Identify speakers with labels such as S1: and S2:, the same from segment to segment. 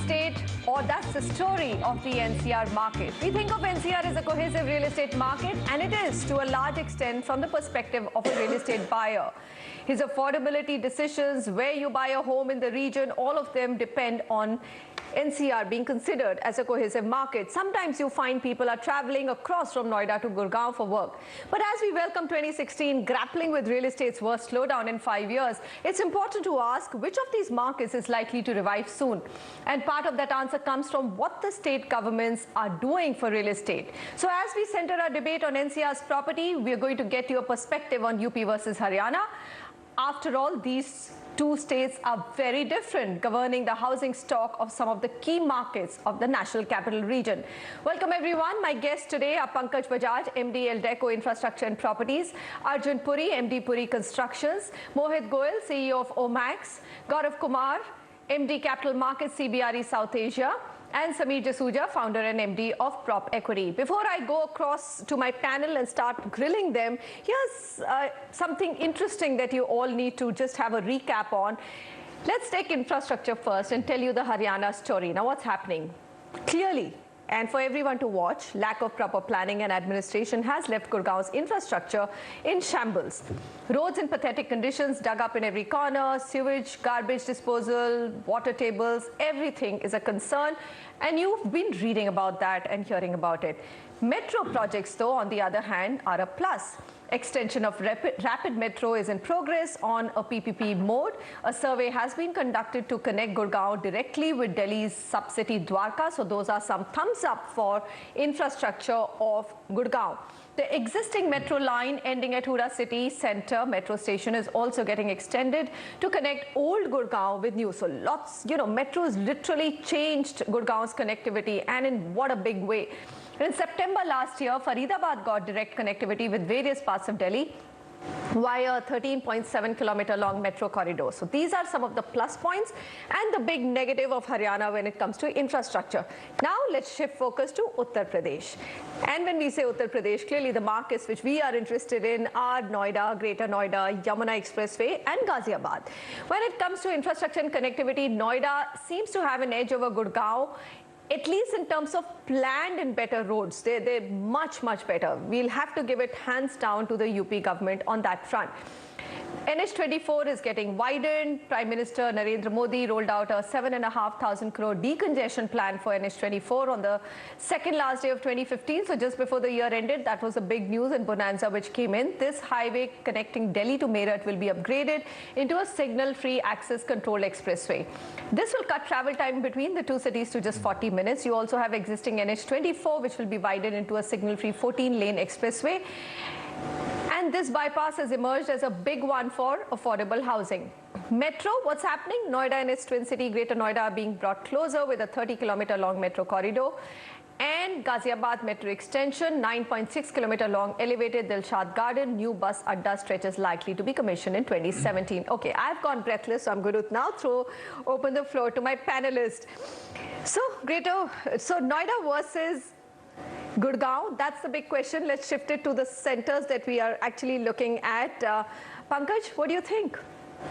S1: state, or that's the story of the NCR market. We think of NCR as a cohesive real estate market, and it is to a large extent from the perspective of a real estate buyer. His affordability decisions, where you buy a home in the region, all of them depend on NCR being considered as a cohesive market. Sometimes you find people are traveling across from Noida to Gurgaon for work. But as we welcome 2016, grappling with real estate's worst slowdown in 5 years, it's important to ask which of these markets is likely to revive soon. And part of that answer comes from what the state governments are doing for real estate. So as we center our debate on NCR's property, we are going to get your perspective on UP versus Haryana. After all, these two states are very different, governing the housing stock of some of the key markets of the National Capital Region. Welcome everyone. My guests today are Pankaj Bajaj, MD Eldeco Infrastructure and Properties, Arjun Puri, MD Puri Constructions, Mohit Goel, CEO of Omaxe, Gaurav Kumar, MD Capital Markets, CBRE South Asia, and Sameer Jasuja, founder and MD of Prop Equity. Before I go across to my panel and start grilling them, here's something interesting that you all need to just have a recap on. Let's take infrastructure first and tell you the Haryana story. Now, what's happening? Clearly, and for everyone to watch, lack of proper planning and administration has left Gurgaon's infrastructure in shambles. Roads in pathetic conditions, dug up in every corner, sewage, garbage disposal, water tables, everything is a concern. And you've been reading about that and hearing about it. Metro projects, though, on the other hand, are a plus. Extension of rapid metro is in progress on a PPP mode. A survey has been conducted to connect Gurgaon directly with Delhi's sub-city Dwarka. So those are some thumbs up for infrastructure of Gurgaon. The existing metro line ending at Hura City Centre metro station is also getting extended to connect old Gurgaon with new. So lots, metro has literally changed Gurgaon's connectivity, and in what a big way. In September last year, Faridabad got direct connectivity with various parts of Delhi via a 13.7-kilometer long metro corridor. So these are some of the plus points and the big negative of Haryana when it comes to infrastructure. Now let's shift focus to Uttar Pradesh. And when we say Uttar Pradesh, clearly the markets which we are interested in are Noida, Greater Noida, Yamuna Expressway and Ghaziabad. When it comes to infrastructure and connectivity, Noida seems to have an edge over Gurgaon, at least in terms of planned and better roads. They're much, much better. We'll have to give it hands down to the UP government on that front. NH24 is getting widened. Prime Minister Narendra Modi rolled out a 7,500 crore decongestion plan for NH24 on the second last day of 2015. So just before the year ended, that was a big news and bonanza which came in. This highway connecting Delhi to Meerut will be upgraded into a signal-free access controlled expressway. This will cut travel time between the two cities to just 40 minutes. You also have existing NH24, which will be widened into a signal-free 14-lane expressway. And this bypass has emerged as a big one for affordable housing. Metro, what's happening? Noida and its twin city, Greater Noida, are being brought closer with a 30-kilometer long metro corridor. And Ghaziabad metro extension, 9.6-kilometer long elevated Dilshad Garden, new bus adda stretch is likely to be commissioned in 2017. Okay, I've gone breathless, so I'm going to now open the floor to my panelists. So Noida versus Gurgaon, that's the big question. Let's shift it to the centers that we are actually looking at. Pankaj, what do you think?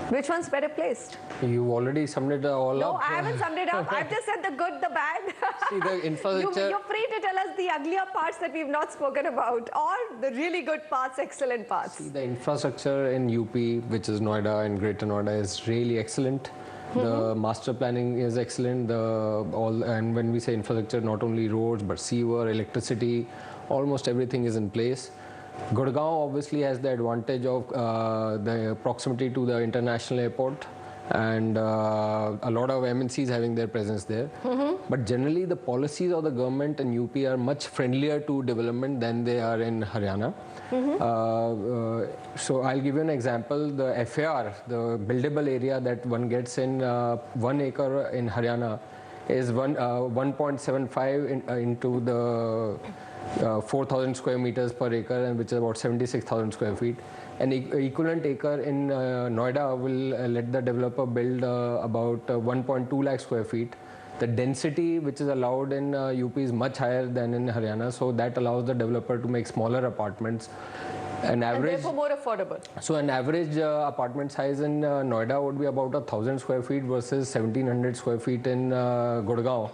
S1: Which one's better placed?
S2: You already summed it all up.
S1: No, I haven't summed it up. I've just said the good, the bad.
S2: See, the infrastructure...
S1: You're free to tell us the uglier parts that we've not spoken about, or the really good parts, excellent parts.
S2: See, the infrastructure in UP, which is Noida and Greater Noida, is really excellent. The master planning is excellent. And when we say infrastructure, not only roads, but sewer, electricity, almost everything is in place. Gurgaon obviously has the advantage of the proximity to the international airport and a lot of MNCs having their presence there. But generally, the policies of the government in UP are much friendlier to development than they are in Haryana. So I'll give you an example. The FAR, the buildable area that one gets in 1 acre in Haryana is 1.75 into the 4,000 square meters per acre, and which is about 76,000 square feet. An equivalent acre in Noida will let the developer build about 1.2 lakh square feet. The density which is allowed in UP is much higher than in Haryana, so that allows the developer to make smaller apartments. An
S1: and
S2: average,
S1: therefore more affordable.
S2: so an average apartment size in Noida would be about 1,000 square feet versus 1,700 square feet in Gurgaon.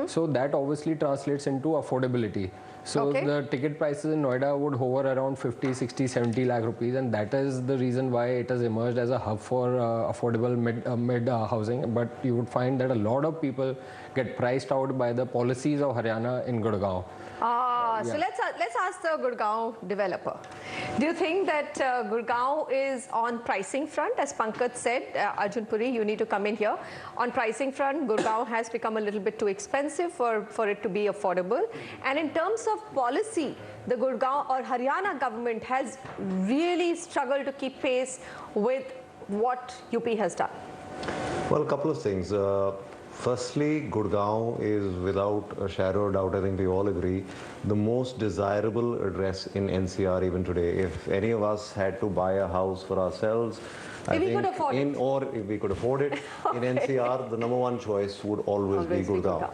S2: So that obviously translates into affordability. So
S1: Okay.
S2: the ticket prices in Noida would hover around 50, 60, 70 lakh rupees, and that is the reason why it has emerged as a hub for affordable mid housing. But you would find that a lot of people get priced out by the policies of Haryana in Gurgaon.
S1: So let's ask the Gurgaon developer. Do you think that Gurgaon is on pricing front, as Pankaj said? Arjun Puri, you need to come in here. On pricing front, Gurgaon has become a little bit too expensive for it to be affordable. And in terms of policy, the Gurgaon or Haryana government has really struggled to keep pace with what UP has done.
S3: Well, a couple of things. Firstly, Gurgaon is without a shadow of doubt, I think we all agree, the most desirable address in NCR even today. If any of us had to buy a house for ourselves,
S1: If we could afford it.
S3: or if we could afford it, in NCR, the number one choice would always be Gurgaon.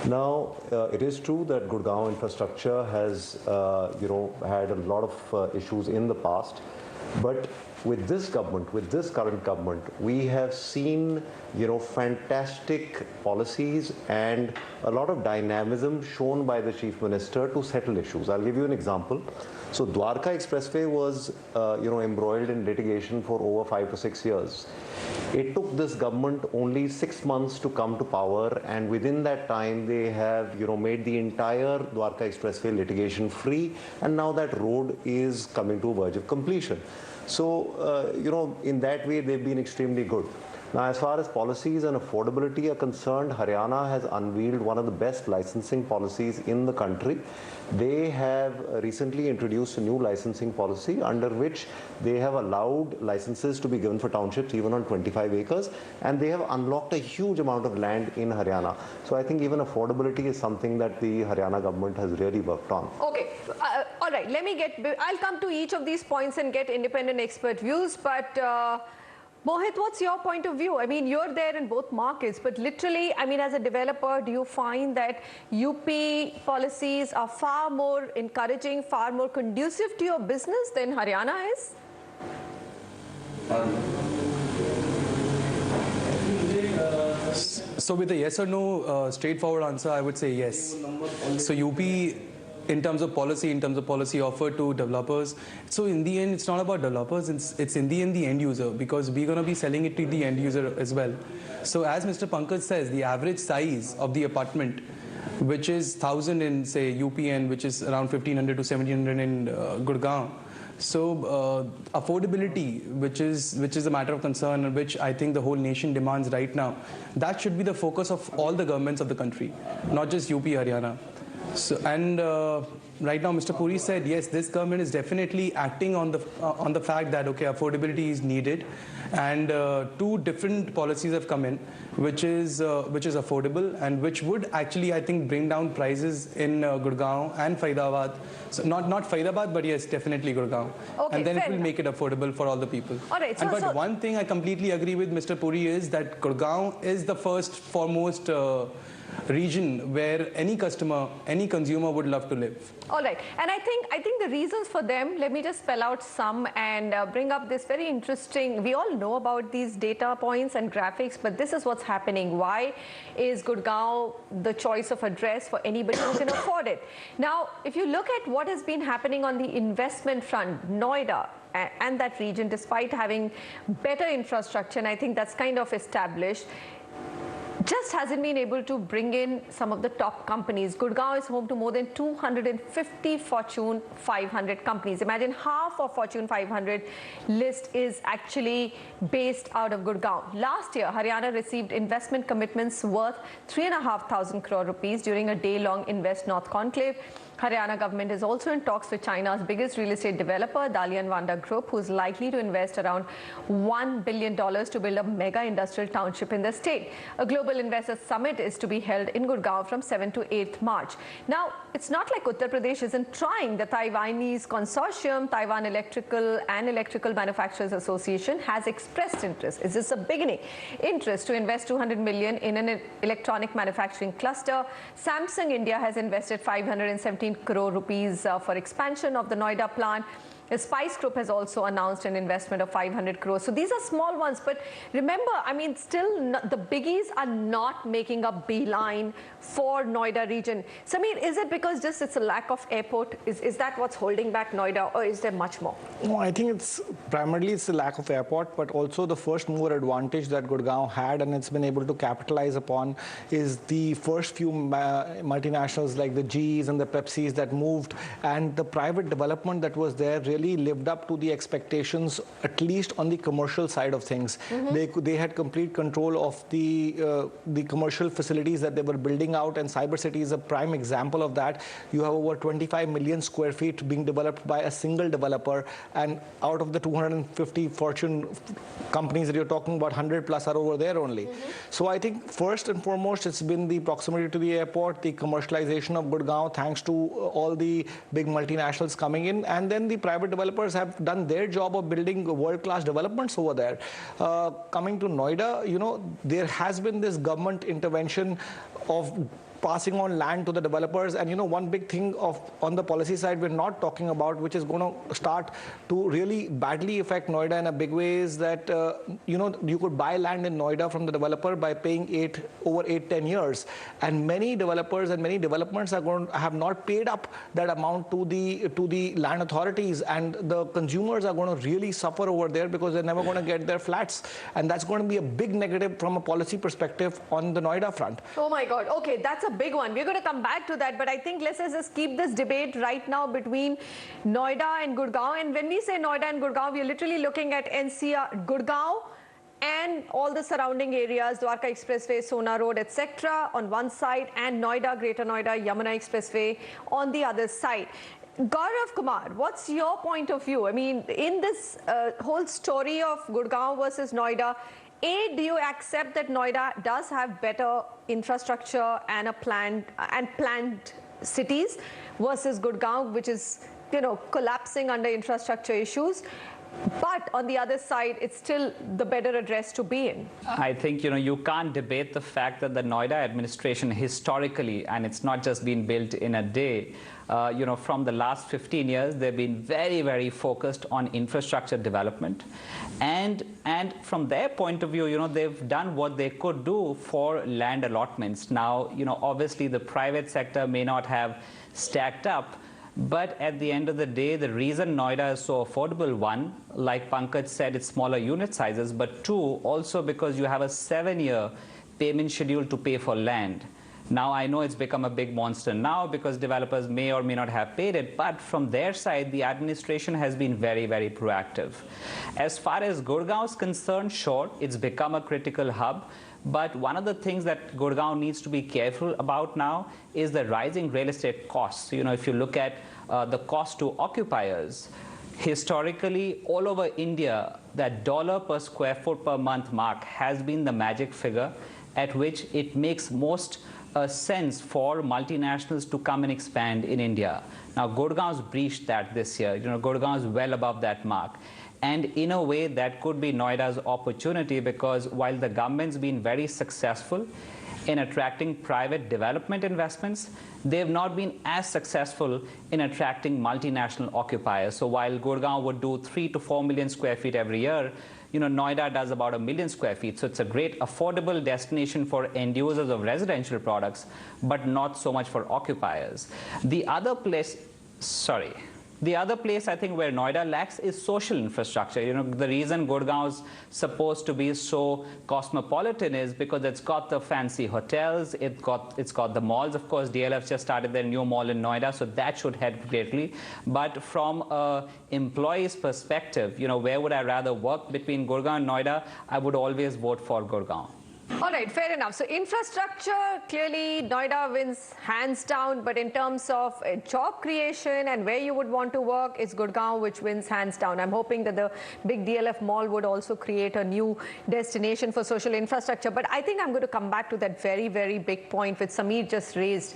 S3: Now, it is true that Gurgaon infrastructure has, had a lot of issues in the past, but with this government, with this current government, we have seen, fantastic policies and a lot of dynamism shown by the Chief Minister to settle issues. I'll give you an example. So Dwarka Expressway was, embroiled in litigation for over 5 to 6 years. It took this government only 6 months to come to power, and within that time they have, made the entire Dwarka Expressway litigation free, and now that road is coming to a verge of completion. So, in that way, they've been extremely good. Now, as far as policies and affordability are concerned, Haryana has unveiled one of the best licensing policies in the country. They have recently introduced a new licensing policy under which they have allowed licenses to be given for townships even on 25 acres, and they have unlocked a huge amount of land in Haryana. So I think even affordability is something that the Haryana government has really worked on.
S1: Okay, all right, I'll come to each of these points and get independent expert views, but Mohit, what's your point of view? I mean, you're there in both markets, but literally, I mean, as a developer, do you find that UP policies are far more encouraging, far more conducive to your business than Haryana is?
S4: So with a yes or no straightforward answer, I would say yes. So UP, in terms of policy offered to developers, so in the end, it's not about developers, it's in the end the end user, because we're going to be selling it to the end user as well. So as Mr. Pankaj says, the average size of the apartment, which is 1,000 in, say, UPN, which is around 1,500 to 1,700 in Gurgaon. So affordability, which is a matter of concern, and which I think the whole nation demands right now, that should be the focus of all the governments of the country, not just UP, Haryana. So, and right now, Mr. Puri said, yes, this government is definitely acting on the fact that, okay, affordability is needed, and two different policies have come in, which is affordable and which would actually, I think, bring down prices in Gurgaon and Faridabad. So not Faridabad, but yes, definitely Gurgaon.
S1: Okay,
S4: and then it will make it affordable for all the people.
S1: All right,
S4: but one thing I completely agree with Mr. Puri is that Gurgaon is the foremost region where any consumer would love to live.
S1: All right, and I think the reasons for them, let me just spell out some and bring up this very interesting, we all know about these data points and graphics, but this is what's happening. Why is Gurgaon the choice of address for anybody who can afford it? Now, if you look at what has been happening on the investment front, Noida and that region, despite having better infrastructure, and I think that's kind of established, just hasn't been able to bring in some of the top companies. Gurgaon is home to more than 250 Fortune 500 companies. Imagine half of Fortune 500 list is actually based out of Gurgaon. Last year, Haryana received investment commitments worth 3,500 crore rupees during a day-long Invest North conclave. Haryana government is also in talks with China's biggest real estate developer, Dalian Wanda Group, who is likely to invest around $1 billion to build a mega industrial township in the state. A global investors summit is to be held in Gurgaon from 7th to 8th March. Now, it's not like Uttar Pradesh isn't trying. The Taiwanese consortium, Taiwan Electrical and Electrical Manufacturers Association, has expressed interest. Is this a beginning? Interest to invest 200 million in an electronic manufacturing cluster. Samsung India has invested 517 crore rupees for expansion of the Noida plant. Spice Group has also announced an investment of 500 crores. So these are small ones, but remember, I mean, still the biggies are not making a beeline for Noida region. Sameer, is it because just it's a lack of airport? Is that what's holding back Noida, or is there much more?
S5: No, I think it's primarily the lack of airport, but also the first mover advantage that Gurgaon had and it's been able to capitalize upon is the first few multinationals like the G's and the Pepsis that moved, and the private development that was there really lived up to the expectations, at least on the commercial side of things. They had complete control of the commercial facilities that they were building out, and Cyber City is a prime example of that. You have over 25 million square feet being developed by a single developer, and out of the 250 Fortune companies that you're talking about, 100 plus are over there only. So I think first and foremost, it's been the proximity to the airport, the commercialization of Gurgaon, thanks to all the big multinationals coming in, and then the private developers have done their job of building world-class developments over there. Coming to Noida, you know, there has been this government intervention of passing on land to the developers, and you know, one big thing on the policy side we're not talking about, which is going to start to really badly affect Noida in a big way, is that you know, you could buy land in Noida from the developer by paying over 8-10 years, and many developers and many developments are going to have not paid up that amount to the land authorities, and the consumers are going to really suffer over there because they're never going to get their flats, and that's going to be a big negative from a policy perspective on the Noida front.
S1: Oh my God. Okay, that's a big one. We're going to come back to that, but I think let's just keep this debate right now between Noida and Gurgaon. And when we say Noida and Gurgaon, we're literally looking at NCR, Gurgaon and all the surrounding areas, Dwarka Expressway, Sona Road, etc. on one side, and Noida, Greater Noida, Yamuna Expressway on the other side. Gaurav Kumar, what's your point of view? I mean, in this whole story of Gurgaon versus Noida, do you accept that Noida does have better infrastructure and planned cities versus Gurgaon, which is, you know, collapsing under infrastructure issues? But on the other side, it's still the better address to be in.
S6: I think, you know, you can't debate the fact that the Noida administration historically, and it's not just been built in a day, you know, from the last 15 years, they've been very, very focused on infrastructure development. And from their point of view, you know, they've done what they could do for land allotments. Now, you know, obviously the private sector may not have stacked up, but at the end of the day, the reason Noida is so affordable, one, like Pankaj said, it's smaller unit sizes, but two, also because you have a 7-year payment schedule to pay for land. Now, I know it's become a big monster now because developers may or may not have paid it, but from their side, the administration has been very, very proactive. As far as Gurgaon is concerned, sure, it's become a critical hub. But one of the things that Gurgaon needs to be careful about now is the rising real estate costs. You know, if you look at the cost to occupiers, historically, all over India, that $ per square foot per month mark has been the magic figure at which it makes most sense for multinationals to come and expand in India. Now, Gurgaon's breached that this year. You know, Gurgaon is well above that mark. And in a way, that could be Noida's opportunity, because while the government's been very successful in attracting private development investments, they've not been as successful in attracting multinational occupiers. So while Gurgaon would do 3 to 4 million square feet every year, you know, Noida does about 1 million square feet. So it's a great affordable destination for end users of residential products, but not so much for occupiers. The other place I think where Noida lacks is social infrastructure. You know, the reason Gurgaon is supposed to be so cosmopolitan is because it's got the fancy hotels, it's got the malls. Of course, DLF just started their new mall in Noida, so that should help greatly. But from an employee's perspective, you know, where would I rather work between Gurgaon and Noida? I would always vote for Gurgaon.
S1: All right, fair enough. So infrastructure, clearly Noida wins hands down, but in terms of job creation and where you would want to work, it's Gurgaon which wins hands down. I'm hoping that the big DLF mall would also create a new destination for social infrastructure. But I think I'm going to come back to that very, very big point which Sameer just raised,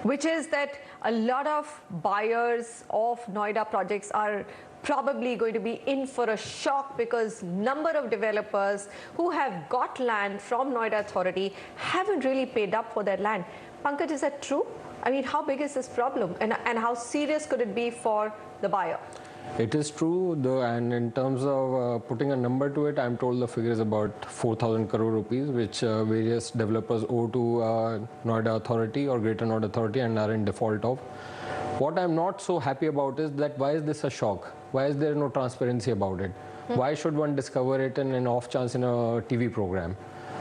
S1: which is that a lot of buyers of Noida projects are probably going to be in for a shock, because number of developers who have got land from Noida Authority haven't really paid up for their land. Pankaj, is that true? I mean, how big is this problem, and how serious could it be for the buyer?
S2: It is true, and in terms of putting a number to it, I'm told the figure is about 4,000 crore rupees, which various developers owe to Noida Authority or Greater Noida Authority and are in default of. What I'm not so happy about is that why is this a shock? Why is there no transparency about it? Why should one discover it in an off chance in a TV program?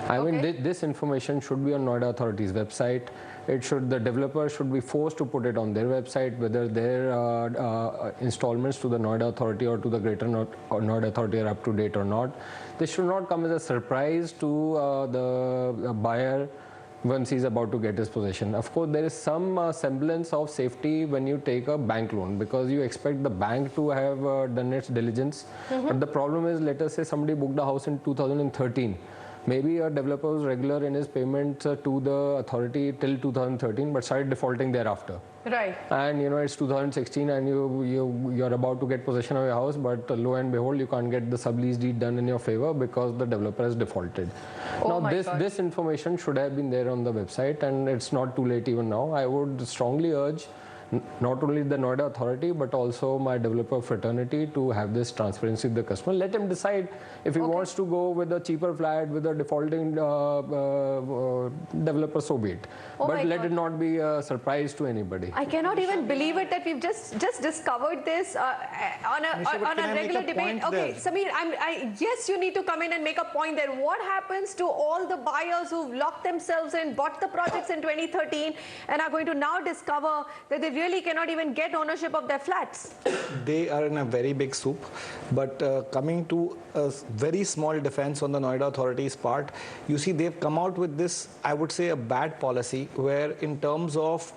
S2: I mean, this information should be on Noida Authority's website. The developer should be forced to put it on their website, whether their installments to the Noida Authority or to the Greater Noida Authority are up to date or not. This should not come as a surprise to the buyer once he's about to get his possession. Of course, there is some semblance of safety when you take a bank loan, because you expect the bank to have done its diligence. But the problem is, let us say somebody booked a house in 2013. Maybe a developer was regular in his payments to the authority till 2013, but started defaulting thereafter.
S1: Right.
S2: And it's 2016, and you're about to get possession of your house, but lo and behold, you can't get the sublease deed done in your favor because the developer has defaulted.
S1: Oh
S2: now, this information should have been there on the website, and it's not too late even now. I would strongly urge not only the Noida Authority but also my developer fraternity to have this transparency with the customer. Let him decide if he wants to go with a cheaper flat with a defaulting developer, so be it. But let it not be a surprise to anybody.
S1: I cannot even believe it that we've just discovered this on a regular debate. Okay, Sameer, yes, you need to come in and make a point there. What happens to all the buyers who've locked themselves in, bought the projects in 2013 and are going to now discover that they really cannot even get ownership of their flats?
S5: They are in a very big soup. But coming to a very small defense on the Noida Authority's part, you see, they've come out with this, I would say, a bad policy where in terms of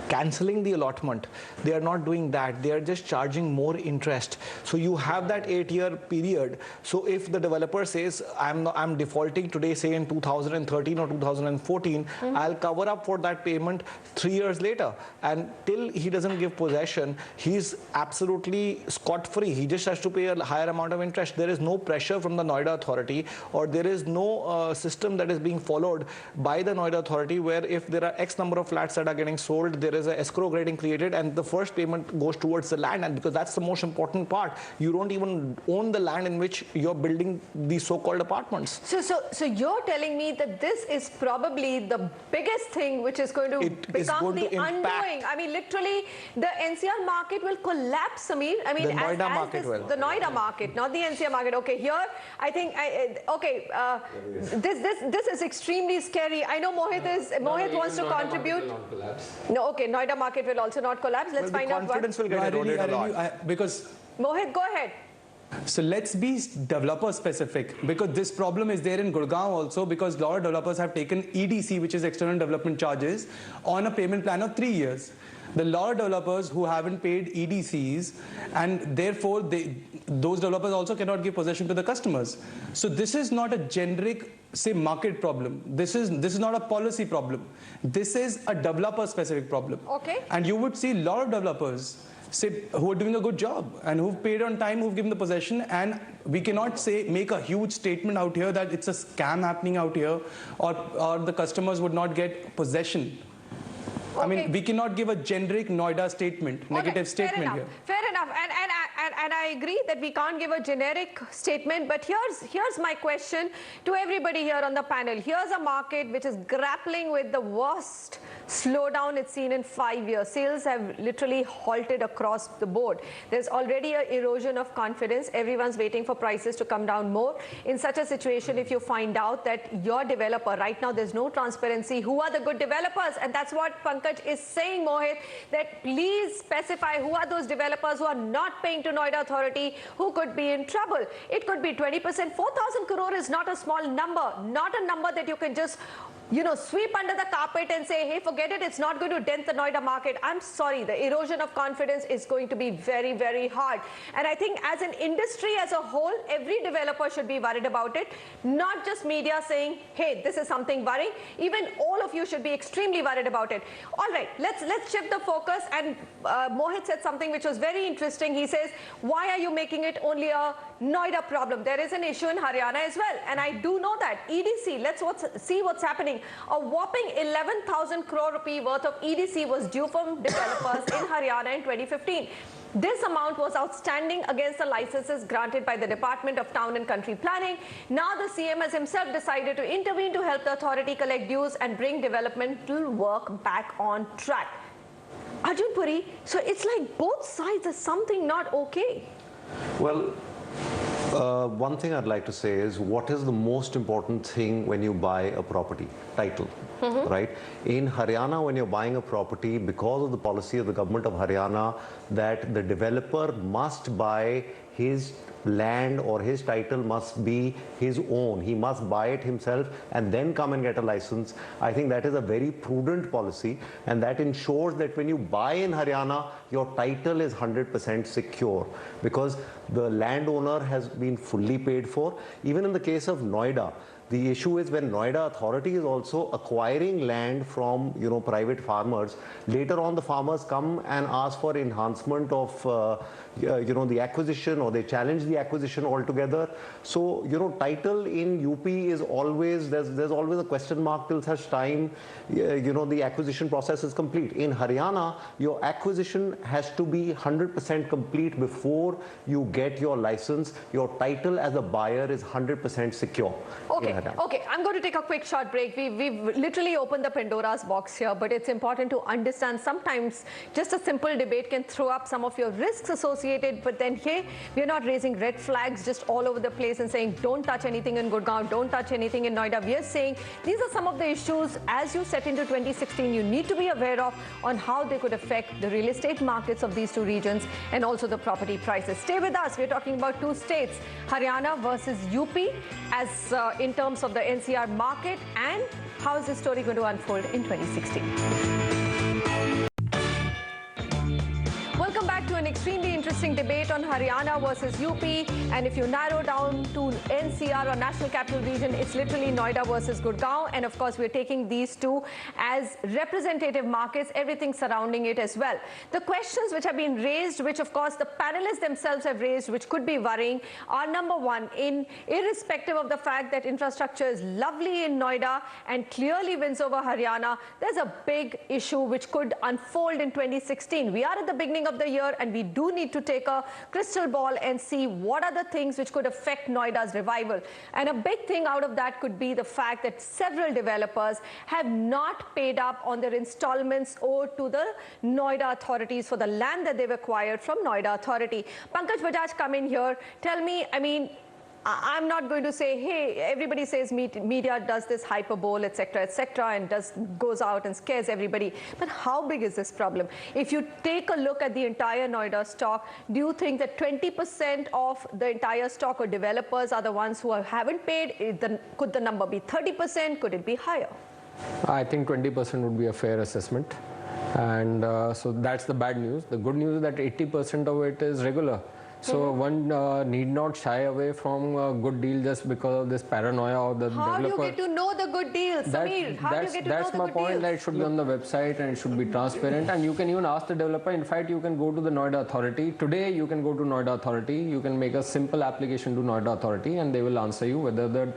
S5: cancelling the allotment, they are not doing that. They are just charging more interest. So you have that 8-year period. So if the developer says, I'm defaulting today, say in 2013 or 2014, I'll cover up for that payment 3 years later. And till he doesn't give possession, he's absolutely scot-free. He just has to pay a higher amount of interest. There is no pressure from the Noida Authority, or there is no system that is being followed by the Noida Authority where if there are X number of flats that are getting sold, there is an escrow grading created and the first payment goes towards the land, and because that's the most important part. You don't even own the land in which you're building these so-called apartments.
S1: So you're telling me that this is probably the biggest thing which is going to become the undoing. I mean, literally, the NCR market will collapse, Sameer. I mean,
S5: the Noida market will.
S1: The Noida market, not the NCR market. Okay, here, I think, this is extremely scary. I know Mohit wants to contribute. No, okay, Noida market will also not collapse. Let's find out what.
S5: Confidence will get eroded a lot.
S4: Because
S1: Mohit, go ahead.
S4: So let's be developer specific, because this problem is there in Gurgaon also, because a lot of developers have taken EDC, which is external development charges, on a payment plan of 3 years. The lot of developers who haven't paid EDCs, and therefore those developers also cannot give possession to the customers. So this is not a generic, say, market problem. This is not a policy problem. This is a developer specific problem.
S1: Okay.
S4: And you would see a lot of developers, say, who are doing a good job and who've paid on time, who've given the possession, and we cannot make a huge statement out here that it's a scam happening out here, or the customers would not get possession.
S1: Okay.
S4: I mean, we cannot give a generic Noida statement, negative statement here.
S1: Fair enough. And I agree that we can't give a generic statement, but here's my question to everybody here on the panel. Here's a market which is grappling with the worst slowdown it's seen in 5 years. Sales have literally halted across the board. There's already an erosion of confidence. Everyone's waiting for prices to come down more. In such a situation, if you find out that your developer, right now there's no transparency, who are the good developers? And that's what Pankaj is saying, Mohit, that please specify who are those developers who are not paying to Noida Authority, who could be in trouble. It could be 20%. 4,000 crore is not a small number, not a number that you can just sweep under the carpet and say, hey, forget it, it's not going to dent the Noida market. I'm sorry, the erosion of confidence is going to be very, very hard. And I think as an industry as a whole, every developer should be worried about it, not just media saying, hey, this is something worrying. Even all of you should be extremely worried about it. All right, let's shift the focus. And Mohit said something which was very interesting. He says, why are you making it only a Noida problem? There is an issue in Haryana as well. And I do know that. EDC, let's see what's happening. A whopping 11,000 crore rupee worth of EDC was due from developers in Haryana in 2015. This amount was outstanding against the licenses granted by the Department of Town and Country Planning. Now the CM has himself decided to intervene to help the authority collect dues and bring developmental work back on track. Arjun Puri, so it's like both sides are something not okay.
S3: Well, one thing I'd like to say is, what is the most important thing when you buy a property? Title, right? In Haryana, when you're buying a property, because of the policy of the government of Haryana that the developer must buy his land or his title must be his own. He must buy it himself and then come and get a license. I think that is a very prudent policy, and that ensures that when you buy in Haryana, your title is 100% secure because the landowner has been fully paid for. Even in the case of Noida, the issue is when Noida Authority is also acquiring land from, private farmers, later on the farmers come and ask for enhancement of, the acquisition, or they challenge the acquisition altogether. So, title in UP is always, there's always a question mark till such time, the acquisition process is complete. In Haryana, your acquisition has to be 100% complete before you get your license. Your title as a buyer is 100% secure.
S1: Okay, I'm going to take a quick short break. We've literally opened the Pandora's box here, but it's important to understand sometimes just a simple debate can throw up some of your risks associated, but then here we're not raising red flags just all over the place and saying don't touch anything in Gurgaon, don't touch anything in Noida. We are saying these are some of the issues as you set into 2016 you need to be aware of on how they could affect the real estate markets of these two regions and also the property prices. Stay with us. We're talking about two states, Haryana versus UP, as in terms of the NCR market, and how is this story going to unfold in 2016. Welcome back to an extremely interesting debate on Haryana versus UP, and if you narrow down to NCR or National Capital Region, it's literally Noida versus Gurgaon, and of course we're taking these two as representative markets, everything surrounding it as well. The questions which have been raised, which of course the panelists themselves have raised, which could be worrying, are number one, irrespective of the fact that infrastructure is lovely in Noida and clearly wins over Haryana, there's a big issue which could unfold in 2016. We are at the beginning of the year and we do need to take a crystal ball and see what are the things which could affect Noida's revival. And a big thing out of that could be the fact that several developers have not paid up on their installments owed to the Noida authorities for the land that they've acquired from Noida Authority. Pankaj Bajaj, come in here. Tell me, I'm not going to say, hey, everybody says media does this hyperbole, etc., and goes out and scares everybody. But how big is this problem? If you take a look at the entire Noida stock, do you think that 20% of the entire stock or developers are the ones who haven't paid? Could the number be 30%? Could it be higher?
S2: I think 20% would be a fair assessment. And so that's the bad news. The good news is that 80% of it is regular. So one need not shy away from a good deal just because of this paranoia of the developer.
S1: How do you get to know the good deals, Samir? How do you get to know the good deals?
S2: That's my point, that it should be on the website and it should be transparent. And you can even ask the developer. In fact, you can go to the Noida Authority. Today, you can go to Noida Authority. You can make a simple application to Noida Authority and they will answer you whether the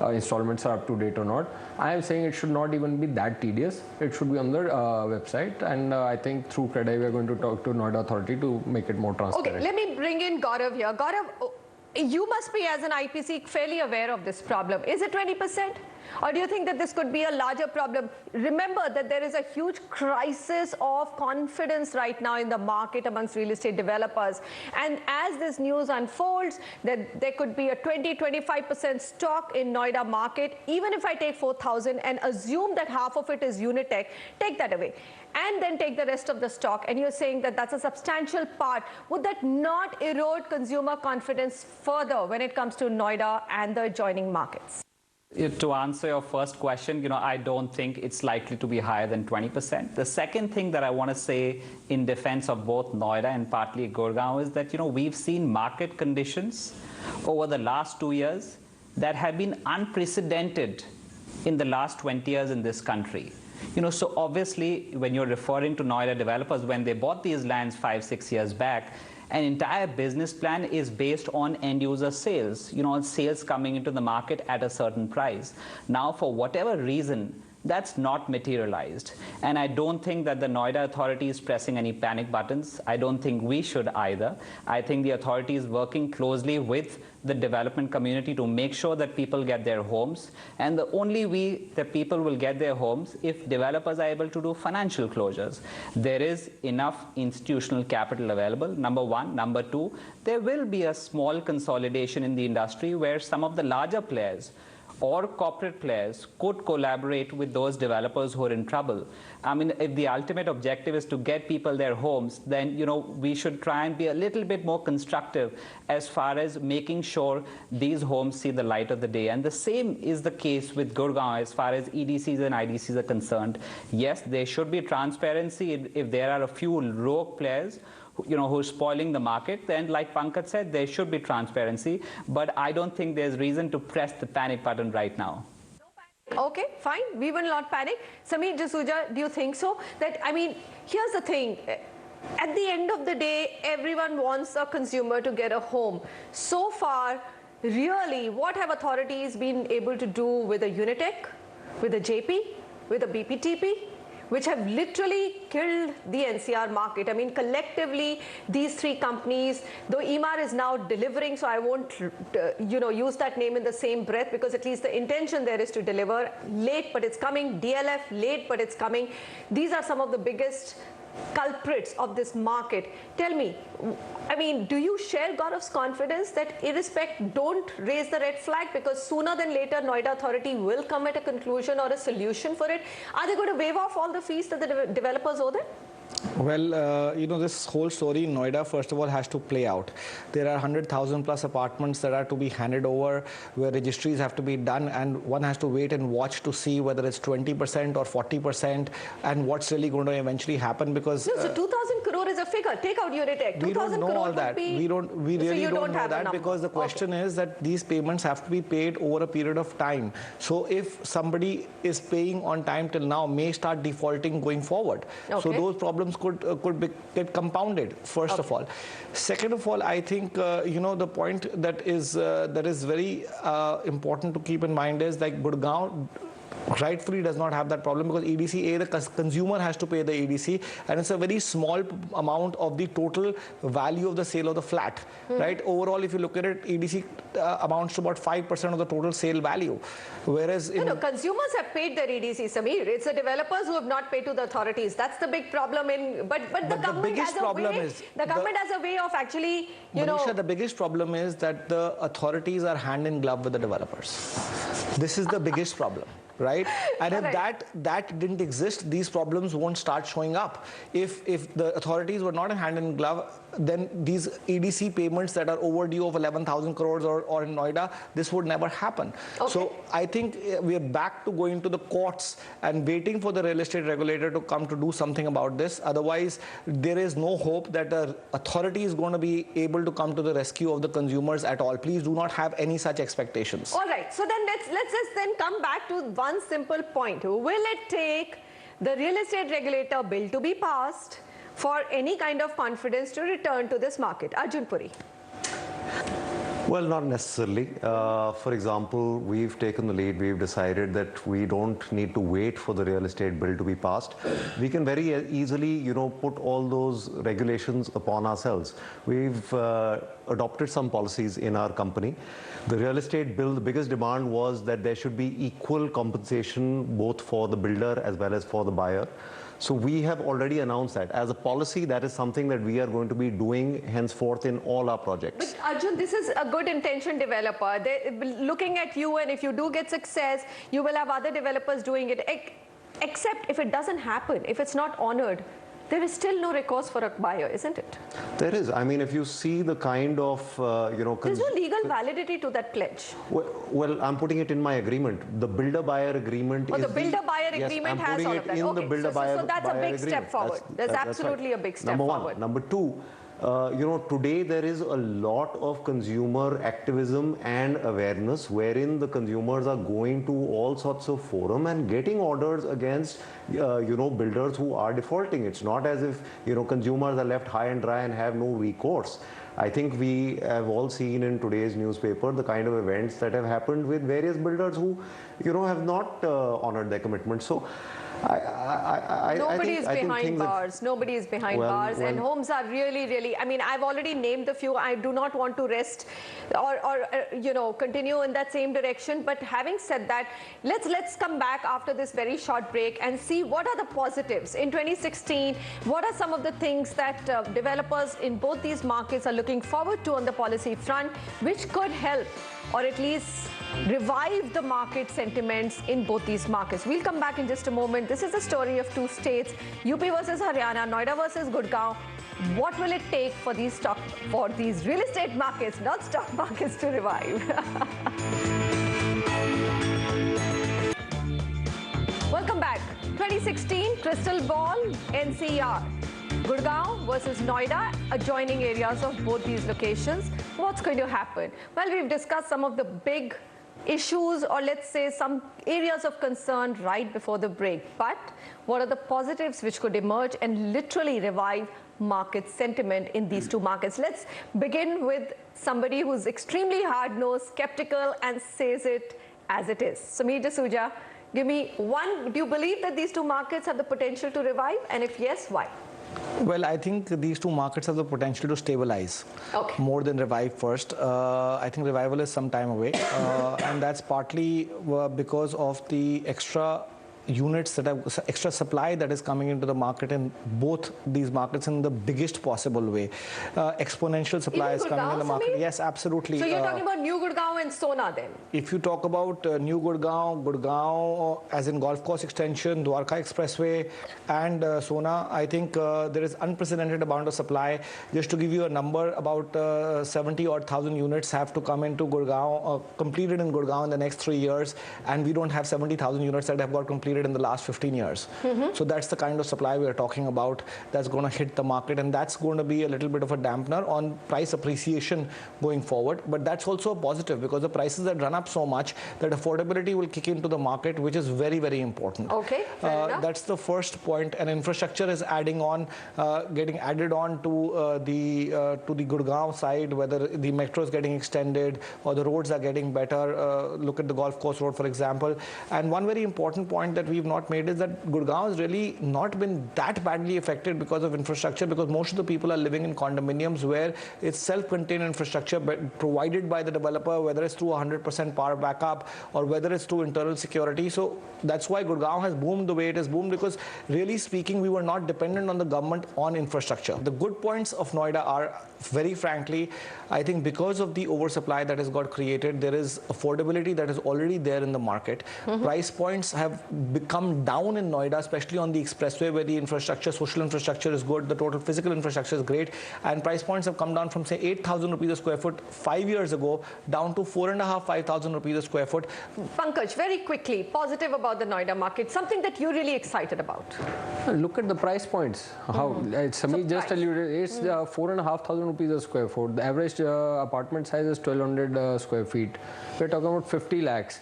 S2: installments are up to date or not. I am saying it should not even be that tedious. It should be on the website, and I think through CREDAI we are going to talk to Noida Authority to make it more transparent.
S1: Okay, let me bring in Gaurav here. Gaurav, you must be, as an IPC, fairly aware of this problem. Is it 20%? Or do you think that this could be a larger problem? Remember that there is a huge crisis of confidence right now in the market amongst real estate developers. And as this news unfolds, that there could be a 20-25% stock in Noida market. Even if I take 4,000 and assume that half of it is Unitech, take that away, and then take the rest of the stock, and you're saying that that's a substantial part. Would that not erode consumer confidence further when it comes to Noida and the adjoining markets?
S6: To answer your first question, I don't think it's likely to be higher than 20%. The second thing that I want to say in defense of both Noida and partly Gurgaon is that, we've seen market conditions over the last 2 years that have been unprecedented in the last 20 years in this country. So obviously, when you're referring to Noida developers, when they bought these lands 5-6 years back, an entire business plan is based on end user sales, sales coming into the market at a certain price. Now, for whatever reason, That's not materialized. And I don't think that the Noida authority is pressing any panic buttons. I don't think we should either. I think the authority is working closely with the development community to make sure that people get their homes. And the only way that people will get their homes if developers are able to do financial closures. There is enough institutional capital available, number one. Number two, there will be a small consolidation in the industry where some of the larger players or corporate players could collaborate with those developers who are in trouble. I mean, if the ultimate objective is to get people their homes, then, you know, we should try and be a little bit more constructive as far as making sure these homes see the light of the day. And the same is the case with Gurgaon as far as EDCs and IDCs are concerned. Yes, there should be transparency if there are a few rogue players who's spoiling the market, then like Pankaj said, there should be transparency, but I don't think there's reason to press the panic button right now.
S1: Okay, fine. We will not panic. Sameer Jasuja, do you think so? That, I mean, here's the thing. At the end of the day, everyone wants a consumer to get a home. So far, really, what have authorities been able to do with a Unitech, with a JP, with a BPTP? Which have literally killed the NCR market. I mean, collectively, these three companies, though Emaar is now delivering, so I won't, use that name in the same breath, because at least the intention there is to deliver. Late, but it's coming. DLF, late, but it's coming. These are some of the biggest culprits of this market. Tell me, I mean, do you share Gaurav's confidence that don't raise the red flag, because sooner than later Noida authority will come at a conclusion or a solution for it? Are they going to waive off all the fees that the developers owe them?
S5: Well, this whole story in Noida, first of all, has to play out. There are 100,000 plus apartments that are to be handed over, where registries have to be done, and one has to wait and watch to see whether it's 20% or 40% and what's really going to eventually happen, because...
S1: No, so 2,000 crore is a figure. Take out Unitech.
S5: We don't know all that. We really don't know that, because the question is that these payments have to be paid over a period of time. So if somebody is paying on time till now, may start defaulting going forward. Okay. So those problems could get compounded, first of all. Second of all, I think the point that is very important to keep in mind is, like, Gurgaon rightfully does not have that problem, because EDC, the consumer has to pay the EDC, and it's a very small amount of the total value of the sale of the flat, right? Overall, if you look at it, EDC amounts to about 5% of the total sale value, whereas...
S1: consumers have paid their EDC, Sameer. It's the developers who have not paid to the authorities. That's the big problem but the government has a way... The government has a way of actually,
S5: Manisha, the biggest problem is that the authorities are hand in glove with the developers. This is the biggest problem. Right? And if that didn't exist, these problems won't start showing up. If the authorities were not in hand in glove, then these EDC payments that are overdue of 11,000 crores or in Noida, this would never happen. Okay. So I think we are back to going to the courts and waiting for the real estate regulator to come to do something about this. Otherwise, there is no hope that the authority is going to be able to come to the rescue of the consumers at all. Please do not have any such expectations.
S1: All right. So then let's just then come back to one simple point. Will it take the real estate regulator bill to be passed for any kind of confidence to return to this market? Arjun Puri.
S3: Well, not necessarily. For example, we've taken the lead. We've decided that we don't need to wait for the real estate bill to be passed. We can very easily, put all those regulations upon ourselves. We've adopted some policies in our company. The real estate bill, the biggest demand was that there should be equal compensation both for the builder as well as for the buyer. So we have already announced that. As a policy, that is something that we are going to be doing henceforth in all our projects.
S1: But Arjun, this is a good intention developer. They're looking at you, and if you do get success, you will have other developers doing it. Except if it doesn't happen, if it's not honored, there is still no recourse for a buyer, isn't it?
S3: There is. I mean, if you see the kind of,
S1: there's no legal validity to that pledge.
S3: Well, I'm putting it in my agreement. The builder-buyer agreement is...
S1: the builder-buyer agreement has all of that. Okay, so that's a big step forward. That's absolutely a big step forward.
S3: Number one. Number two, today there is a lot of consumer activism and awareness, wherein the consumers are going to all sorts of forum and getting orders against builders who are defaulting. It's not as if consumers are left high and dry and have no recourse. I think we have all seen in today's newspaper the kind of events that have happened with various builders who, have not honored their commitments. So
S1: Nobody is behind bars. Nobody is behind bars, and homes are really. I mean, I've already named a few. I do not want to rest or continue in that same direction. But having said that, let's come back after this very short break and see what are the positives in 2016. What are some of the things that developers in both these markets are looking forward to on the policy front, which could help or at least revive the market sentiments in both these markets. We'll come back in just a moment. This is the story of two states, UP versus Haryana, Noida versus Gurgaon. What will it take for these real estate markets, not stock markets, to revive? Welcome back. 2016 Crystal Ball NCR. Gurgaon versus Noida, adjoining areas of both these locations. What's going to happen? Well, we've discussed some of the big issues, or let's say some areas of concern right before the break. But what are the positives which could emerge and literally revive market sentiment in these two markets? Let's begin with somebody who's extremely hard-nosed, skeptical, and says it as it is. Sameer D'Souza, give me one. Do you believe that these two markets have the potential to revive? And if yes, why?
S5: Well, I think these two markets have the potential to stabilize more than revive first. I think revival is some time away, and that's partly because of the extra units that have extra supply that is coming into the market in both these markets in the biggest possible way. Exponential supply is coming in the market. Yes, absolutely.
S1: So you're talking about New Gurgaon and Sona then?
S5: If you talk about New Gurgaon, Gurgaon as in Golf Course Extension, Dwarka Expressway and Sona, I think there is unprecedented amount of supply. Just to give you a number, about 70 odd thousand units have to come into Gurgaon, completed in Gurgaon in the next 3 years, and we don't have 70,000 units that have got completed in the last 15 years. So that's the kind of supply we are talking about that's going to hit the market, and that's going to be a little bit of a dampener on price appreciation going forward. But that's also a positive because the prices that run up so much that affordability will kick into the market, which is very, very important.
S1: Okay,
S5: that's the first point, and infrastructure is adding on, getting added on to the Gurgaon side, whether the metro is getting extended or the roads are getting better. Look at the Golf Course Road, for example. And one very important point that we've not made is that Gurgaon has really not been that badly affected because of infrastructure, because most of the people are living in condominiums where it's self-contained infrastructure provided by the developer, whether it's through 100% power backup or whether it's through internal security. So that's why Gurgaon has boomed the way it has boomed, because really speaking, we were not dependent on the government on infrastructure. The good points of Noida are, very frankly, I think because of the oversupply that has got created, there is affordability that is already there in the market. Price points have come down in Noida, especially on the expressway where the infrastructure, social infrastructure is good, the total physical infrastructure is great, and price points have come down from say 8,000 rupees a square foot 5 years ago down to 4,500-5,000 rupees a square foot.
S1: Pankaj, very quickly, positive about the Noida market, something that you're really excited about.
S2: Look at the price points. How Sameer just alluded, it's 4,500 rupees a square foot. The average apartment size is 1,200 square feet. We're talking about 50 lakhs.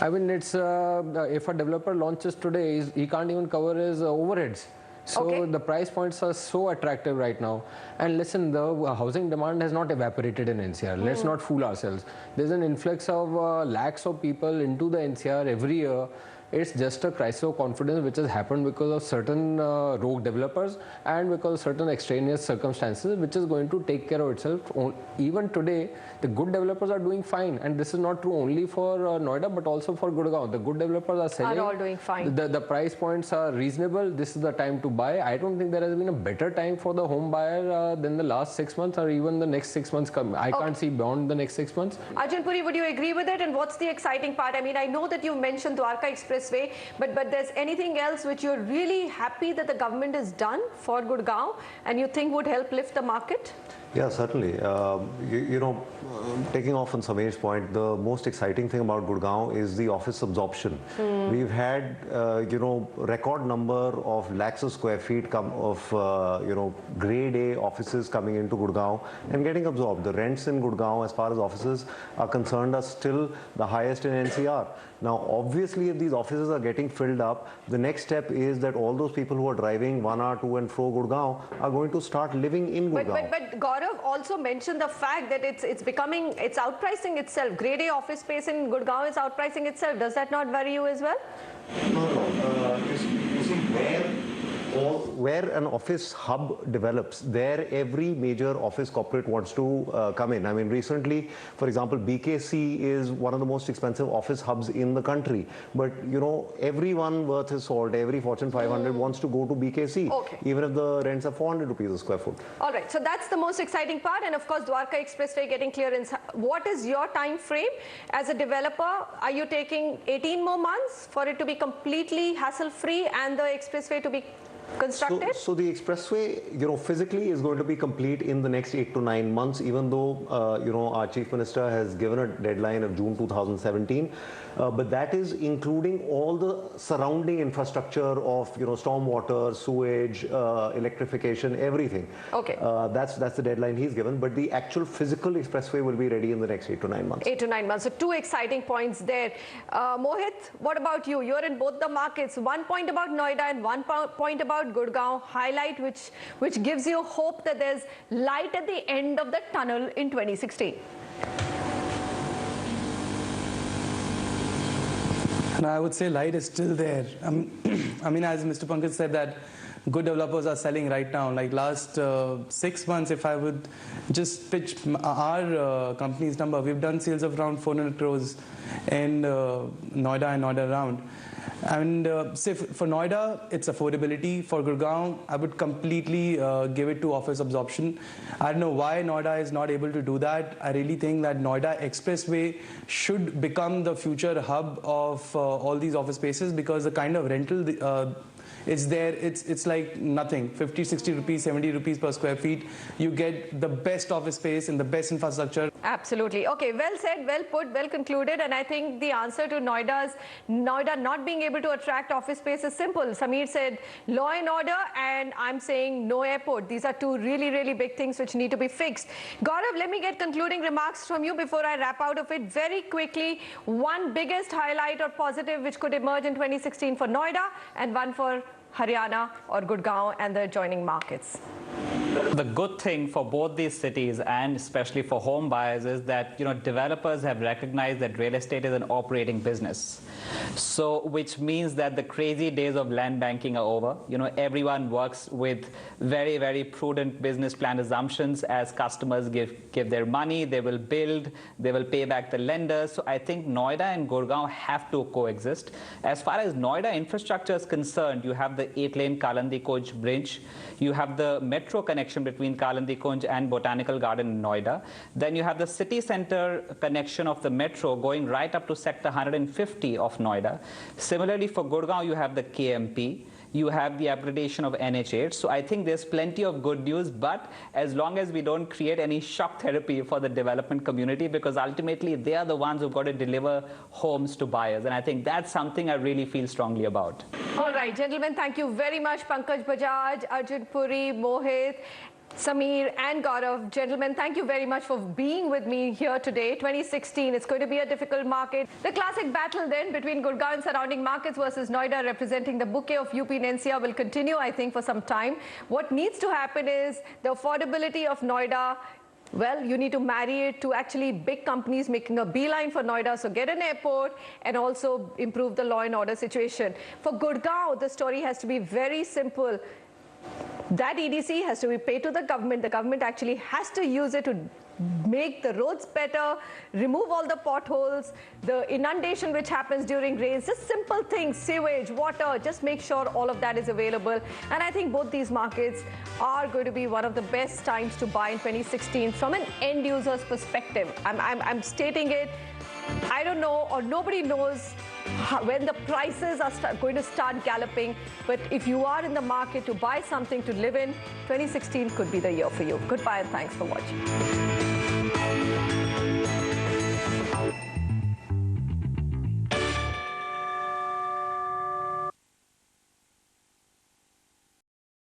S2: I mean, it's if a developer launches today, he can't even cover his overheads. So the price points are so attractive right now. And listen, the housing demand has not evaporated in NCR. Let's not fool ourselves. There's an influx of lakhs of people into the NCR every year. It's just a crisis of confidence which has happened because of certain rogue developers and because of certain extraneous circumstances, which is going to take care of itself. Even today, the good developers are doing fine, and this is not true only for Noida but also for Gurgaon. The good developers are selling.
S1: Are all doing fine.
S2: The price points are reasonable. This is the time to buy. I don't think there has been a better time for the home buyer than the last 6 months or even the next 6 months. I can't see beyond the next 6 months.
S1: Arjun Puri, would you agree with it? And what's the exciting part? I mean, I know that you mentioned Dwarka Expressway, but there's anything else which you're really happy that the government has done for Gurgaon and you think would help lift the market?
S3: Yeah, certainly. Taking off on Sameer's point, the most exciting thing about Gurgaon is the office absorption. We've had, record number of lakhs of square feet grade A offices coming into Gurgaon and getting absorbed. The rents in Gurgaon, as far as offices are concerned, are still the highest in NCR. Now, obviously, if these offices are getting filled up, the next step is that all those people who are driving 1 hour to and fro Gurgaon are going to start living in Gurgaon.
S1: But Gaurav, Gaurav also mentioned the fact that it's outpricing itself. Grade A office space in Gurgaon is outpricing itself. Does that not worry you as well?
S3: No. You see, where an office hub develops, there every major office corporate wants to come in. I mean, recently, for example, BKC is one of the most expensive office hubs in the country. But, you know, everyone worth his salt, every Fortune 500 wants to go to BKC, even if the rents are 400 rupees a square foot.
S1: All right, so that's the most exciting part. And of course, Dwarka Expressway getting clearance. What is your time frame as a developer? Are you taking 18 more months for it to be completely hassle-free and the expressway to be constructed?
S3: So the expressway, you know, physically is going to be complete in the next 8 to 9 months, even though, you know, our Chief Minister has given a deadline of June 2017. But that is including all the surrounding infrastructure of, you know, stormwater, sewage, electrification, everything.
S1: Okay.
S3: That's the deadline he's given. But the actual physical expressway will be ready in the next 8 to 9 months.
S1: 8 to 9 months. So two exciting points there. Mohit, what about you? You're in both the markets. One point about Noida and one point about Gurgaon. Highlight which gives you hope that there's light at the end of the tunnel in 2016.
S4: And I would say light is still there. I mean, as Mr. Pankaj said, that good developers are selling right now. Like last 6 months, if I would just pitch our company's number, we've done sales of around 400 crores in Noida and Noida around. And say for Noida, it's affordability. For Gurgaon, I would completely give it to office absorption. I don't know why Noida is not able to do that. I really think that Noida Expressway should become the future hub of all these office spaces, because the kind of rental it's there, it's like nothing. 50, 60 rupees, 70 rupees per square feet. You get the best office space and the best infrastructure.
S1: Absolutely. Okay, well said, well put, well concluded. And I think the answer to Noida not being able to attract office space is simple. Sameer said law and order, and I'm saying no airport. These are two really, really big things which need to be fixed. Gaurav, let me get concluding remarks from you before I wrap out of it very quickly. One biggest highlight or positive which could emerge in 2016 for Noida, and one for Haryana or Gurgaon and the adjoining markets.
S6: The good thing for both these cities, and especially for home buyers, is that, you know, developers have recognized that real estate is an operating business. So, which means that the crazy days of land banking are over. You know, everyone works with very, very prudent business plan assumptions. As customers give their money, they will build, they will pay back the lenders. So I think Noida and Gurgaon have to coexist. As far as Noida infrastructure is concerned, you have the 8-lane Kalandi Coach Bridge. You have the metro connection between Kalandi Kunj and Botanical Garden in Noida. Then you have the city center connection of the metro going right up to sector 150 of Noida. Similarly, for Gurgaon, you have the KMP. You have the upgradation of NH8. So I think there's plenty of good news, but as long as we don't create any shock therapy for the development community, because ultimately they are the ones who've got to deliver homes to buyers. And I think that's something I really feel strongly about.
S1: All right, gentlemen, thank you very much. Pankaj Bajaj, Arjun Puri, Mohit, Sameer and Gaurav. Gentlemen, thank you very much for being with me here today. 2016, it's going to be a difficult market. The classic battle then between Gurgaon and surrounding markets versus Noida representing the bouquet of UP and NCR will continue, I think, for some time. What needs to happen is the affordability of Noida. Well, you need to marry it to actually big companies making a beeline for Noida, so get an airport and also improve the law and order situation. For Gurgaon, the story has to be very simple. That EDC has to be paid to the government. The government actually has to use it to make the roads better, remove all the potholes, the inundation which happens during rains, just simple things, sewage, water, just make sure all of that is available. And I think both these markets are going to be one of the best times to buy in 2016 from an end user's perspective. I'm stating it. I don't know, or nobody knows when the prices are going to start galloping. But if you are in the market to buy something to live in, 2016 could be the year for you. Goodbye and thanks for watching.